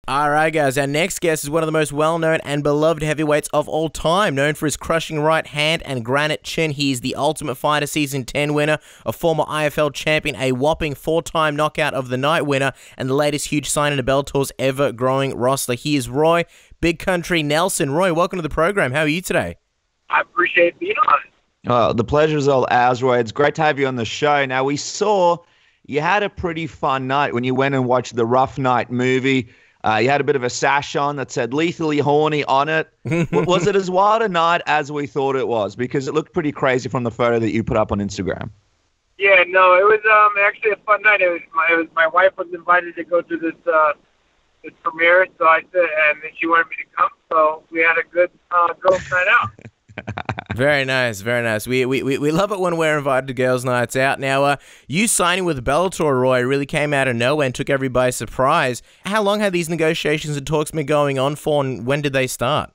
All right, guys. Our next guest is one of the most well-known and beloved heavyweights of all time. Known for his crushing right hand and granite chin, he is the Ultimate Fighter Season 10 winner, a former IFL champion, a whopping 4-time Knockout of the Night winner, and the latest huge signing to Bellator's ever-growing roster. He is Roy Big Country Nelson. Roy, welcome to the program. How are you today? I appreciate being on it. Oh, the pleasure's all ours, Roy. It's great to have you on the show. Now, we saw you had a pretty fun night when you went and watched the Rough Night movie. You had a bit of a sash on that said lethally horny on it. Was it as wild a night as we thought it was? Because it looked pretty crazy from the photo that you put up on Instagram. Yeah, no, it was actually a fun night. My wife was invited to go to this premiere, so I said, and she wanted me to come, so we had a good girls' night out. Very nice, very nice. We love it when we're invited to girls' nights out. Now, you signing with Bellator, Roy, really came out of nowhere and took everybody by surprise. How long had these negotiations and talks been going on for, and when did they start?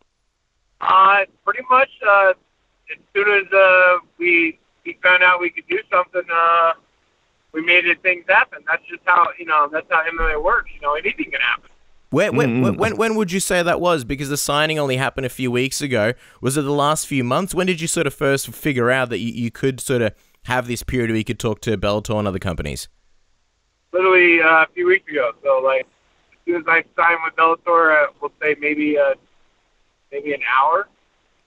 Pretty much as soon as we found out we could do something, we made things happen. That's just how that's how MMA works. Anything can happen. When would you say that was? Because the signing only happened a few weeks ago. Was it the last few months? When did you sort of first figure out that you could sort of have this period where you could talk to Bellator and other companies? Literally a few weeks ago. So, like, as soon as I signed with Bellator, we'll say maybe an hour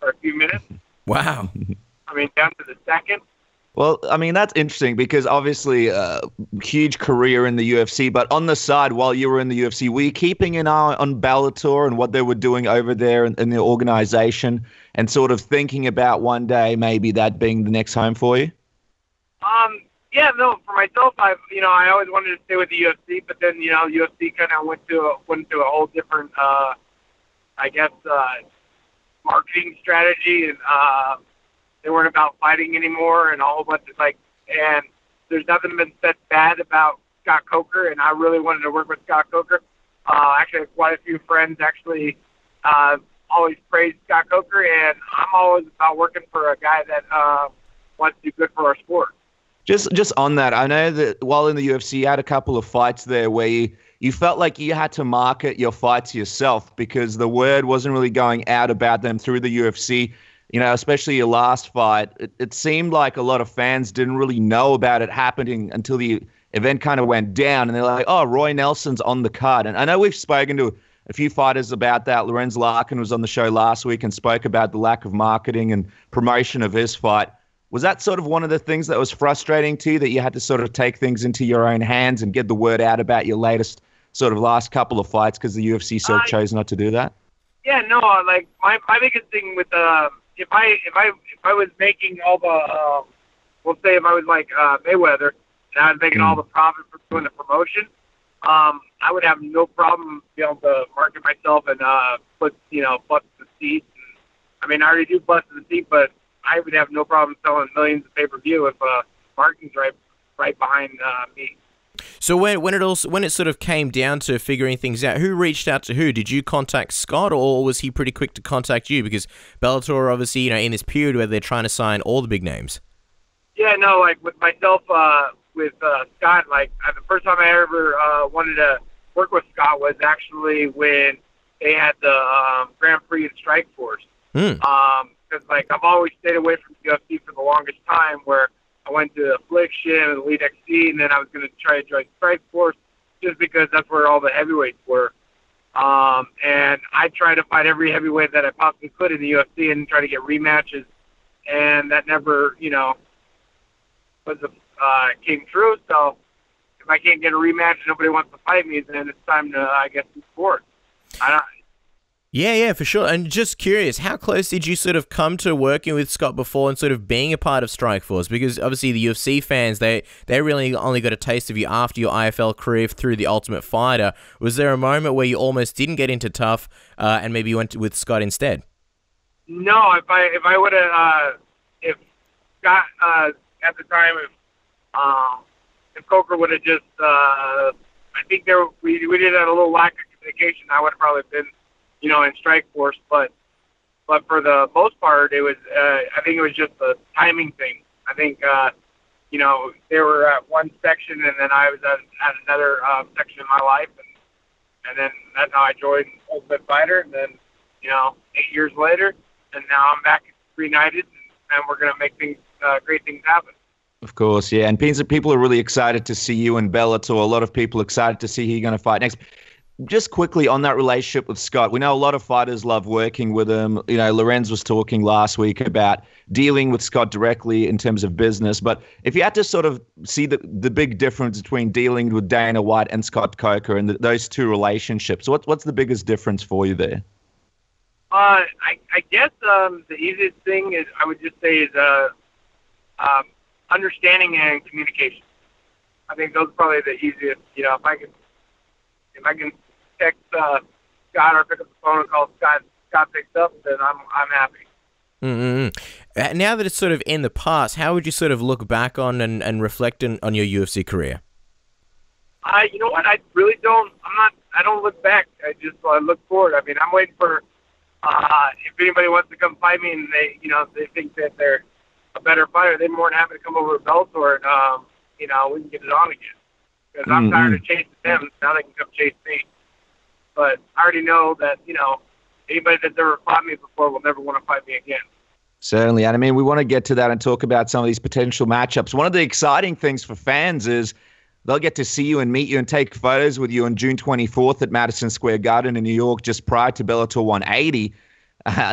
or a few minutes. Wow. I mean, down to the second. Well, I mean, that's interesting because obviously huge career in the UFC, but on the side, while you were in the UFC, were you keeping an eye on Bellator and what they were doing over there in the organization and sort of thinking about one day maybe that being the next home for you? Yeah, no, for myself, I always wanted to stay with the UFC, but then, UFC kind of went to a whole different, marketing strategy, and they weren't about fighting anymore, and a whole bunch of and there's nothing been said bad about Scott Coker, and I really wanted to work with Scott Coker. Actually, quite a few friends always praise Scott Coker, and I'm always about working for a guy that wants to do good for our sport. Just on that, I know that while in the UFC, you had a couple of fights there where you felt like you had to market your fights yourself because the word wasn't really going out about them through the UFC. Especially your last fight, it seemed like a lot of fans didn't really know about it happening until the event kind of went down. And they're like, oh, Roy Nelson's on the card. And I know we've spoken to a few fighters about that. Lorenz Larkin was on the show last week and spoke about the lack of marketing and promotion of his fight. Was that sort of one of the things that was frustrating to you, that you had to sort of take things into your own hands and get the word out about your latest sort of last couple of fights because the UFC sort of chose not to do that? Yeah, no, like my biggest thing with if I was making all the we'll say if I was like Mayweather and I was making all the profit for doing the promotion, I would have no problem being able to market myself and put butts in the seat. And, I mean, I already do butts in the seat, but I would have no problem selling millions of pay-per-view if marketing's right behind me. So when it sort of came down to figuring things out, who reached out to who? Did you contact Scott, or was he pretty quick to contact you? Because Bellator, obviously, in this period where they're trying to sign all the big names. Yeah, no, like with myself, with Scott, like the first time I ever wanted to work with Scott was actually when they had the Grand Prix in Strikeforce. Because I've always stayed away from the UFC for the longest time, where I went to Affliction and Elite XC, and then I was going to try to join Strikeforce just because that's where all the heavyweights were. And I tried to fight every heavyweight that I possibly could in the UFC and try to get rematches, and that never, came true. So if I can't get a rematch and nobody wants to fight me, then it's time to, move forward. Yeah, for sure. And just curious, how close did you sort of come to working with Scott before and sort of being a part of Strikeforce? Because obviously the UFC fans, they really only got a taste of you after your IFL career through The Ultimate Fighter. Was there a moment where you almost didn't get into Tough and maybe you went with Scott instead? No, if I would have, if Scott at the time, if Coker would have just, I think we did have a little lack of communication. I would have probably been, in Strikeforce, but for the most part, it was. I think it was just a timing thing. I think they were at one section, and then I was at another section in my life, And then that's how I joined Ultimate Fighter. And then, 8 years later, and now I'm back reunited, and we're going to make great things happen. Of course, yeah. And people are really excited to see you in Bellator. A lot of people excited to see who you're going to fight next. Just quickly on that relationship with Scott, we know a lot of fighters love working with him. Lorenz was talking last week about dealing with Scott directly in terms of business. But if you had to sort of see the big difference between dealing with Dana White and Scott Coker and those two relationships, what's the biggest difference for you there? I guess the easiest thing is I would just say is understanding and communication. I think those are probably the easiest. If I can text Scott or pick up the phone and call Scott picks up, then I'm happy. Mm-hmm. Now that it's sort of in the past, how would you sort of look back on and reflect on your UFC career? You know what? I really don't. I don't look back. I look forward. I mean, I'm waiting for if anybody wants to come fight me and they think that they're a better fighter, they're more than happy to come over to Bellator and we can get it on again. Because I'm tired of chasing them. Now they can come chase me. But I already know that, anybody that's ever fought me before will never want to fight me again. Certainly. And I mean, we want to get to that and talk about some of these potential matchups. One of the exciting things for fans is they'll get to see you and meet you and take photos with you on June 24th at Madison Square Garden in New York, just prior to Bellator 180.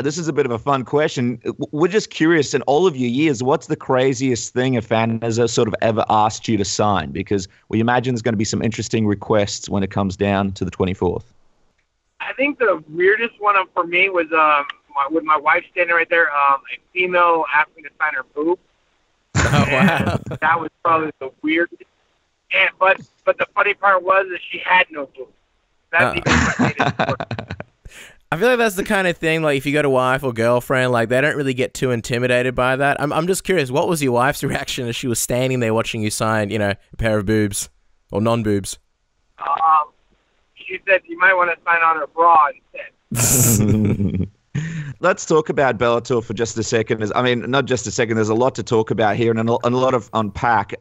This is a bit of a fun question. We're just curious, in all of your years, what's the craziest thing a fan has sort of ever asked you to sign? Because we imagine there's going to be some interesting requests when it comes down to the 24th. I think the weirdest one for me was with my wife standing right there, a female asked me to sign her boob. Oh, wow. That was probably the weirdest. But the funny part was that she had no boob. That's even what made it worse. I feel like that's the kind of thing, like, if you got a wife or girlfriend, like, they don't really get too intimidated by that. I'm just curious, what was your wife's reaction as she was standing there watching you sign, a pair of boobs or non-boobs? She said you might want to sign on her bra instead. Let's talk about Bellator for just a second. I mean, not just a second. There's a lot to talk about here and a lot of unpack.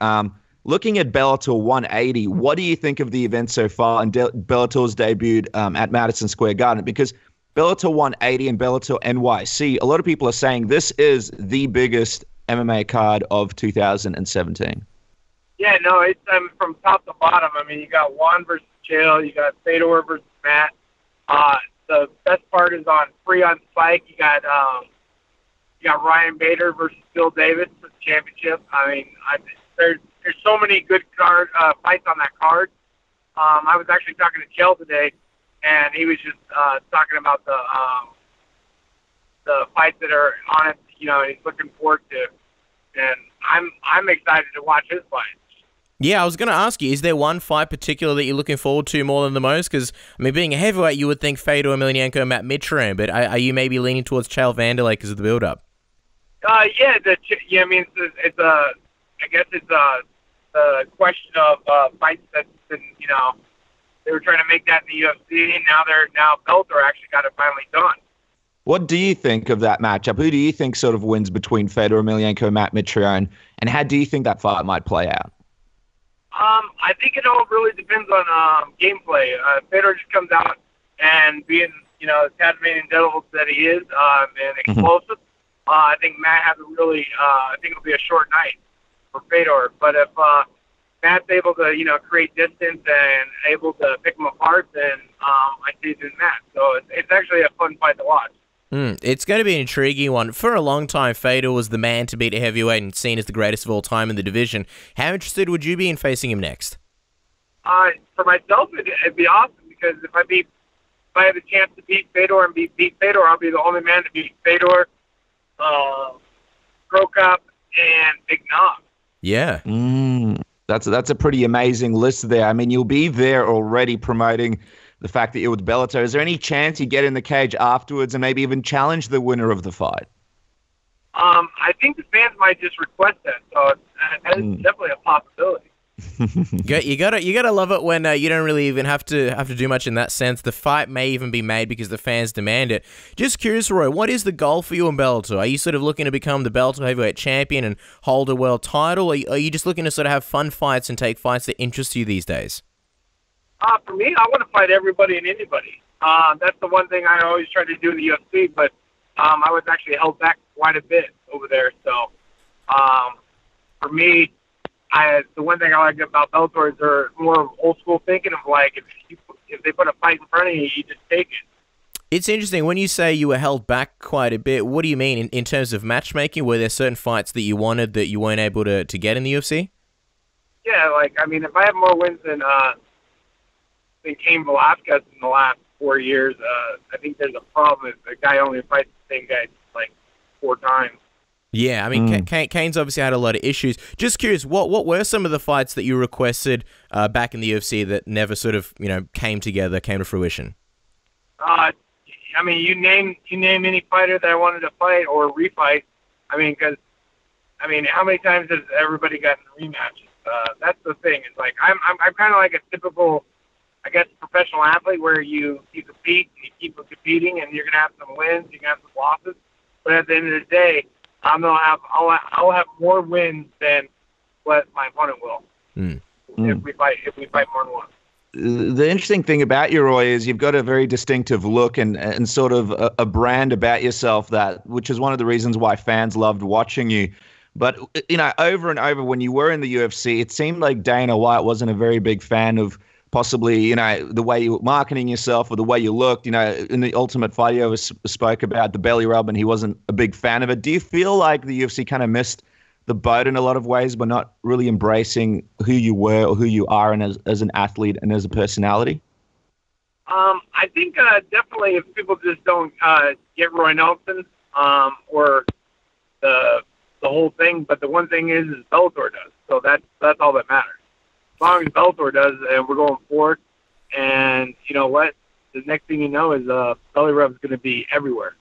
Looking at Bellator 180, what do you think of the event so far and Bellator's debut at Madison Square Garden? Because Bellator 180 and Bellator NYC, a lot of people are saying this is the biggest MMA card of 2017. Yeah, no, it's from top to bottom. I mean, you got Juan versus Chael, you got Fedor versus Matt. The best part is free on Spike. You got Ryan Bader versus Bill Davis for the championship. I mean, there's so many good fights on that card. I was actually talking to Chael today, and he was just talking about the fights that are on it. He's looking forward to, and I'm excited to watch his fights. Yeah, I was going to ask you, is there one fight particular that you're looking forward to more than the most? Because, I mean, being a heavyweight, you would think Fedor Emelianenko and Matt Mitrione, but are you maybe leaning towards Chael Wanderlei because of the build-up? I mean, I guess it's the question of fights that's been, they were trying to make that in the UFC, and now Bellator actually got it finally done. What do you think of that matchup? Who do you think sort of wins between Fedor Emelianenko and Matt Mitrione, and how do you think that fight might play out? I think it all really depends on gameplay. Fedor just comes out and being, the Tasmanian devil that he is, and explosive. I think Matt has I think it'll be a short night for Fedor. But if Matt's able to, create distance and able to pick him apart, then I see it in Matt. So it's actually a fun fight to watch. It's going to be an intriguing one. For a long time, Fedor was the man to beat a heavyweight and seen as the greatest of all time in the division. How interested would you be in facing him next? For myself, it'd be awesome because if I have a chance to beat Fedor and beat Fedor, I'll be the only man to beat Fedor, Krokop, and Big Nog. Yeah. That's a pretty amazing list there. I mean, you'll be there already promoting the fact that you're with Bellator. Is there any chance you get in the cage afterwards and maybe even challenge the winner of the fight? I think the fans might just request that, so it's definitely a possibility. You gotta love it when you don't really even have to do much in that sense. The fight may even be made because the fans demand it. Just curious, Roy, what is the goal for you in Bellator? Are you sort of looking to become the Bellator heavyweight champion and hold a world title? Or are you just looking to sort of have fun fights and take fights that interest you these days? For me, I want to fight everybody and anybody. That's the one thing I always try to do in the UFC, but I was actually held back quite a bit over there. So for me, the one thing I like about Bellator is they're more old school thinking of like if they put a fight in front of you, you just take it. It's interesting. When you say you were held back quite a bit, what do you mean in terms of matchmaking? Were there certain fights that you wanted that you weren't able to get in the UFC? Yeah, like, I mean, if I have more wins than Cain Velasquez in the last 4 years, I think there's a problem if the guy only fights the same guy like 4 times. Yeah, I mean, Cain's obviously had a lot of issues. Just curious, what were some of the fights that you requested back in the UFC that never sort of, came to fruition? I mean, you name any fighter that I wanted to fight or refight. I mean, how many times has everybody gotten rematches? That's the thing. It's like I'm kind of like a typical, I guess, professional athlete where you compete and you keep competing and you're gonna have some wins, you're gonna have some losses, but at the end of the day, I'll have more wins than what my opponent will if we fight more than once. The interesting thing about you, Roy, is you've got a very distinctive look and sort of a brand about yourself which is one of the reasons why fans loved watching you. But, over and over when you were in the UFC, it seemed like Dana White wasn't a very big fan of possibly, the way you were marketing yourself or the way you looked. In the Ultimate Fighter, you always spoke about the belly rub and he wasn't a big fan of it. Do you feel like the UFC kind of missed the boat in a lot of ways by not really embracing who you were or who you are and as an athlete and as a personality? I think definitely if people just don't get Roy Nelson or the whole thing, but the one thing is Bellator does, so that's all that matters. As long as Bellator does, and we're going forward, and you know what, the next thing you know is belly rub is going to be everywhere.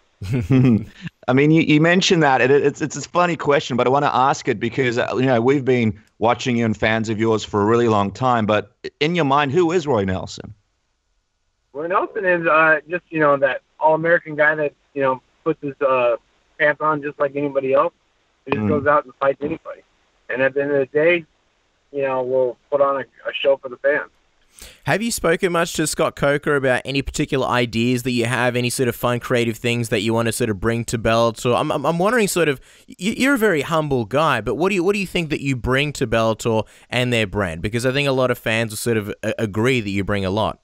I mean, you mentioned that. It's a funny question, but I want to ask it because, we've been watching you and fans of yours for a really long time. But in your mind, who is Roy Nelson? Roy Nelson is just, that all-American guy that, puts his pants on just like anybody else. He just goes out and fights anybody. And at the end of the day, we'll put on a show for the fans. Have you spoken much to Scott Coker about any particular ideas that you have, any sort of fun, creative things that you want to sort of bring to Bellator? I'm wondering, sort of, you're a very humble guy, but what do you think that you bring to Bellator and their brand? Because I think a lot of fans will sort of agree that you bring a lot.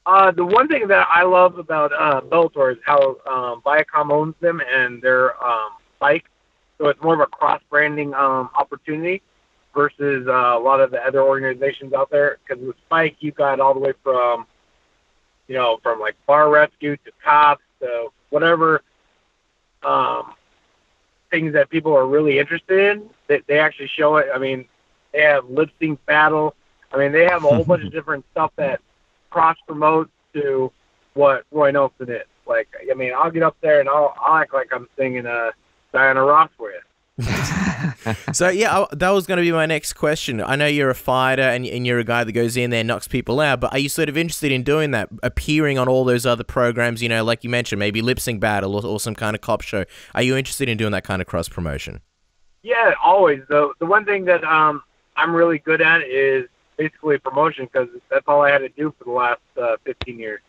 The one thing that I love about Bellator is how Viacom owns them and their bike, so it's more of a cross-branding opportunity versus a lot of the other organizations out there. Because with Spike, you got all the way from, from like bar rescue to cops to whatever things that people are really interested in. They actually show it. I mean, they have lip sync battle. I mean, they have a whole bunch of different stuff that cross promotes to what Roy Nelson is. Like, I mean, I'll get up there and I'll act like I'm singing Diana Ross for you. So, yeah, that was going to be my next question. I know you're a fighter and you're a guy that goes in there and knocks people out, but are you sort of interested in doing that, appearing on all those other programs, like you mentioned, maybe lip sync battle or some kind of cop show? Are you interested in doing that kind of cross promotion? Yeah, always. The one thing that I'm really good at is basically promotion, because that's all I had to do for the last 15 years.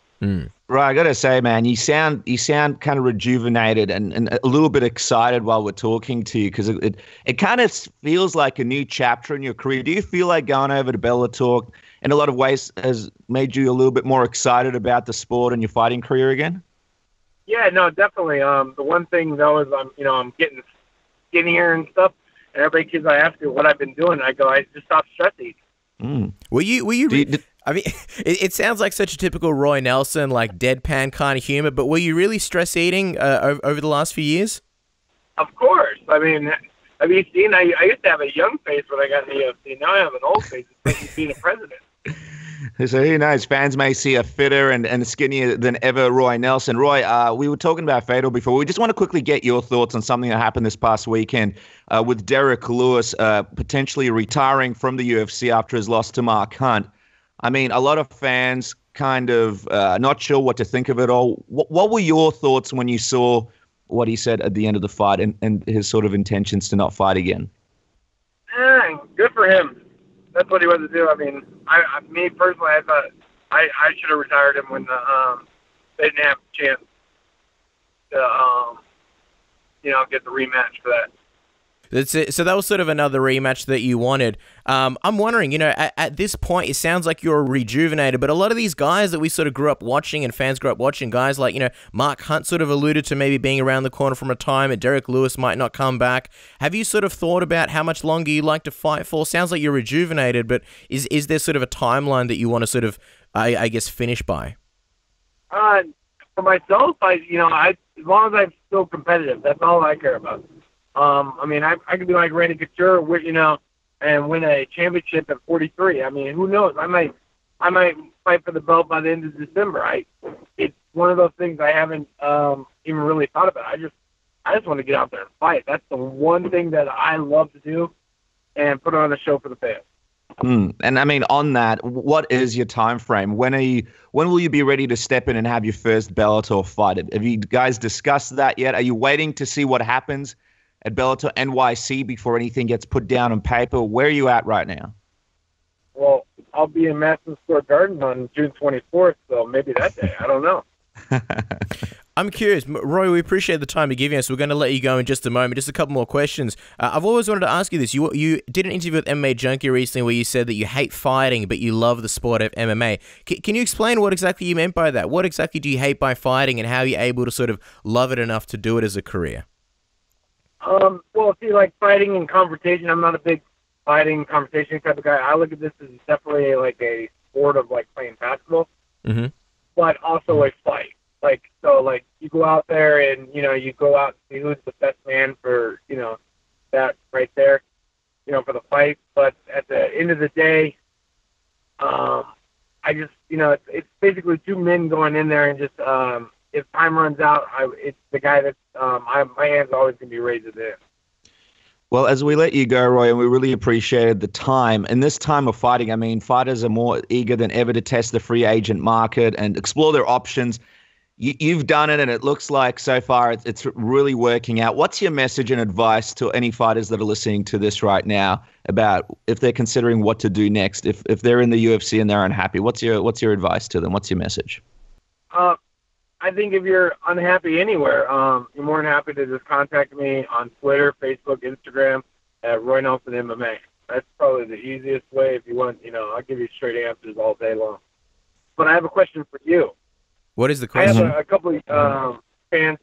Right, I gotta say, man, you sound kind of rejuvenated and a little bit excited while we're talking to you, because it kind of feels like a new chapter in your career. Do you feel like going over to Bellator in a lot of ways has made you a little bit more excited about the sport and your fighting career again? Yeah, no, definitely. The one thing though is I'm getting skinnier and stuff, and everybody keeps asking what I've been doing. I go, I just stopped stress eating. Were you? I mean, it sounds like such a typical Roy Nelson, like deadpan kind of humor, but were you really stress eating over the last few years? Of course. I mean, have you seen, I used to have a young face when I got in the UFC. Now I have an old face. It's like being a president. So who knows? Fans may see a fitter and skinnier than ever Roy Nelson. Roy, we were talking about Fedor before. We just want to quickly get your thoughts on something that happened this past weekend with Derek Lewis potentially retiring from the UFC after his loss to Mark Hunt. I mean, a lot of fans kind of not sure what to think of it all. What were your thoughts when you saw what he said at the end of the fight and his sort of intentions to not fight again? Good for him. that's what he was to do. I mean, me personally, I thought I should have retired him when they didn't have a chance to, get the rematch for that. That's it. So that was sort of another rematch that you wanted. I'm wondering, at this point, it sounds like you're rejuvenated, but a lot of these guys that we sort of grew up watching and fans grew up watching, guys like, Mark Hunt sort of alluded to maybe being around the corner from retirement. Derek Lewis might not come back. Have you sort of thought about how much longer you like to fight for? Sounds like you're rejuvenated, but is there sort of a timeline that you want to sort of, I guess, finish by? For myself, as long as I'm still competitive, that's all I care about. I mean, I could be like Randy Couture, and win a championship at 43. I mean, who knows? I might fight for the belt by the end of December. It's one of those things I haven't even really thought about. I just want to get out there and fight. That's the one thing that I love to do, and put on a show for the fans. And I mean, on that, what is your time frame? When will you be ready to step in and have your first Bellator fight? Have you guys discussed that yet? Are you waiting to see what happens at Bellator NYC before anything gets put down on paper? Where are you at right now? Well, I'll be in Madison Square Garden on June 24th, so maybe that day. I don't know. I'm curious, Roy, we appreciate the time you're giving us. We're going to let you go in just a moment. Just a couple more questions. I've always wanted to ask you this. You did an interview with MMA Junkie recently where you said that you hate fighting, but you love the sport of MMA. Can you explain what exactly you meant by that? What exactly do you hate by fighting, and how you're able to sort of love it enough to do it as a career? Well, see, like fighting and confrontation, I'm not a big fighting confrontation type of guy. I look at this as definitely like a sport of like playing basketball, but also a fight. So you go out there and, you go out and see who's the best man for, that right there, for the fight. But at the end of the day, I just, it's basically two men going in there and just, if time runs out, it's the guy that's my hand's always going to be raised at the end. Well, as we let you go, Roy, and we really appreciated the time. In this time of fighting, I mean, fighters are more eager than ever to test the free agent market and explore their options. You've done it, and it looks like so far it's really working out. What's your message and advice to any fighters that are listening to this right now about if they're considering what to do next, if they're in the UFC and they're unhappy? What's your advice to them? What's your message? I think if you're unhappy anywhere, you're more than happy to just contact me on Twitter, Facebook, Instagram at Roy Nelson MMA. That's probably the easiest way if you want, I'll give you straight answers all day long. But I have a question for you. What is the question? I have a couple of fans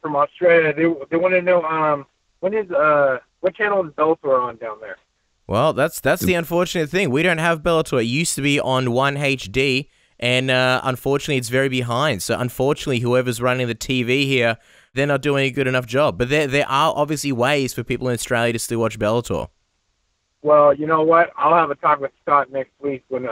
from Australia. They want to know what channel is Bellator on down there? Well, that's the unfortunate thing. We don't have Bellator. It used to be on 1HD. And unfortunately, it's very behind. So unfortunately, whoever's running the TV here, they're not doing a good enough job. But there are obviously ways for people in Australia to still watch Bellator. Well, you know what? I'll have a talk with Scott next week and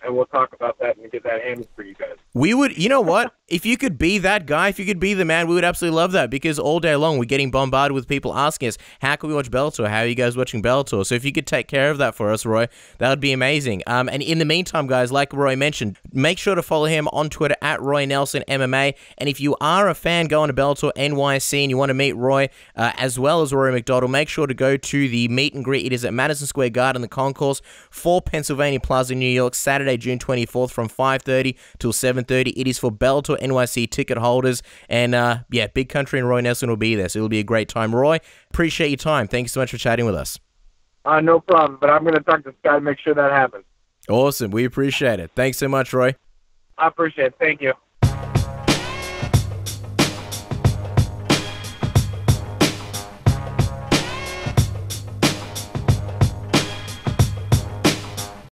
we'll talk about that and get that handled for you guys. We would, you know what? If you could be that guy, if you could be the man, we would absolutely love that, because all day long we're getting bombarded with people asking us, how can we watch Bellator? How are you guys watching Bellator? So if you could take care of that for us, Roy, that would be amazing. And in the meantime, guys, like Roy mentioned, make sure to follow him on Twitter at Roy Nelson MMA. And if you are a fan going to Bellator NYC and you want to meet Roy as well as Rory McDonald, make sure to go to the meet and greet. It is at Madison Square Garden, the Concourse, 4 Pennsylvania Plaza, New York, Saturday, June 24th from 5:30 till 7:30. It is for Bellator NYC ticket holders. And Big Country and Roy Nelson will be there, so it'll be a great time. Roy, appreciate your time. Thank you so much for chatting with us. No problem, but I'm going to talk to Scott and make sure that happens. Awesome. We appreciate it. Thanks so much, Roy. I appreciate it. Thank you.